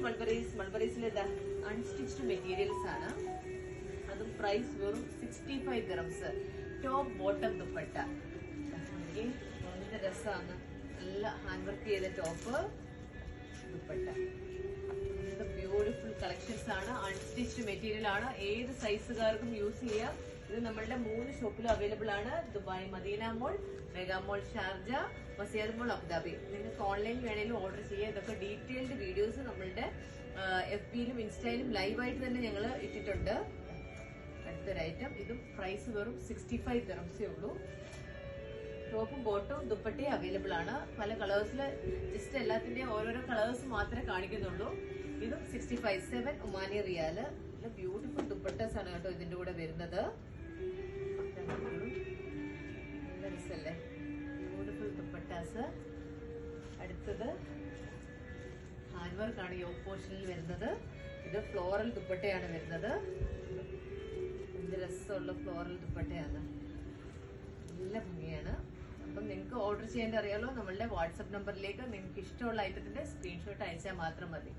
മൾബറീസിലെ unstitched materials ആണ്. അതും price വെറും 65 ദിറംസ്. ടോപ്പ് ബോട്ടം ദുപ്പട്ട വളരെ രസമാണ്. നല്ല ഹാൻഡ് വർക്ക് ചെയ്ത ടോപ്പ് ദുപ്പട്ട. ബ്യൂട്ടിഫുൾ കളക്ഷൻസ് ആണ്. അൺസ്റ്റിച്ച്ഡ് മെറ്റീരിയൽ ആണ്. ഏത് സൈസുകാർക്കും യൂസ് ചെയ്യാം. ഇത് നമ്മളുടെ 3 ഷോപ്പിലും അവൈലബിൾ ആണ്. ദുബായ് മദീന മോൾ, മെഗാ മോൾ ഷാർജ, മസിയാദ് മോൾ അബുദാബി. നിങ്ങൾക്ക് ഓൺലൈൻ വേണേലും ഓർഡർ ചെയ്യാം. ഇതൊക്കെ ഡീറ്റെയിൽഡ് വീഡിയോസ് നമ്മളുടെ FBയിലും ഇൻസ്റ്റയിലും ലൈവായിട്ട് തന്നെ ഞങ്ങൾ ഇട്ടിട്ടുണ്ട്. അടുത്തൊരു ഐറ്റം. ഇതും പ്രൈസ് വെറും 65 ദിറംസേ ഉള്ളൂ. ടോപ്പും ബോട്ടും ദുപ്പട്ടയും അവൈലബിൾ ആണ്. പല കളേഴ്സില് ജസ്റ്റ് എല്ലാത്തിന്റെയും ഓരോരോ കളേഴ്സ് മാത്രമേ കാണിക്കുന്നുള്ളൂ. ഇതും 65 7 ഒമാനി റിയാല്. ബ്യൂട്ടിഫുൾ ദുപ്പട്ടാസ് ആണ് കേട്ടോ ഇതിന്റെ കൂടെ വരുന്നത്. നല്ല രസല്ലേ, ബ്യൂട്ടിഫുൾ ദുപ്പട്ടാസ്. അടുത്തത് ഹാൻഡ് വർക്ക് ആണ് യോക്ക് പോർഷനിൽ വരുന്നത്. ഇത് ഫ്ലോറൽ ദുപ്പട്ടയാണ് വരുന്നത്. എന്ത് രസമുള്ള ഫ്ലോറൽ ദുപ്പട്ടയാണ്, നല്ല ഭംഗിയാണ്. അപ്പം നിങ്ങൾക്ക് ഓർഡർ ചെയ്യേണ്ട അറിയാലോ, നമ്മളുടെ വാട്സപ്പ് നമ്പറിലേക്ക് നിങ്ങൾക്ക് ഇഷ്ടമുള്ള ഐറ്റത്തിന്റെ സ്ക്രീൻഷോട്ട് അയച്ചാൽ മാത്രം മതി.